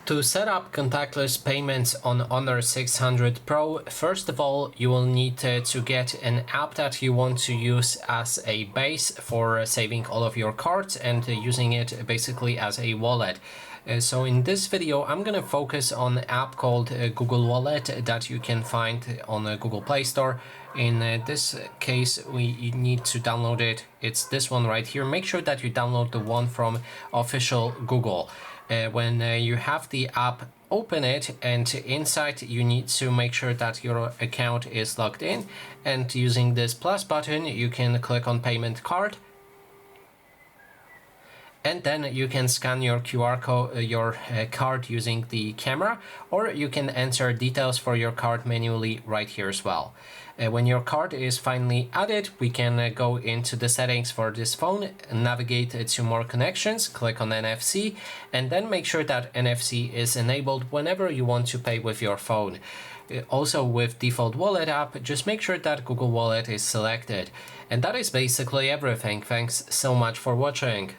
To set up contactless payments on Honor 600 Pro, first of all, you will need to get an app that you want to use as a base for saving all of your cards and using it basically as a wallet. So in this video, I'm going to focus on an app called Google Wallet that you can find on the Google Play Store. In this case, we need to download it. It's this one right here. Make sure that you download the one from official Google. When you have the app, open it, and inside you need to make sure that your account is logged in, and using this plus button you can click on payment card, and then you can scan your QR code, your card using the camera, or you can enter details for your card manually right here as well. When your card is finally added, we can go into the settings for this phone, navigate to more connections, click on NFC, and then make sure that NFC is enabled whenever you want to pay with your phone. Also with default wallet app, just make sure that Google Wallet is selected. And that is basically everything. Thanks so much for watching.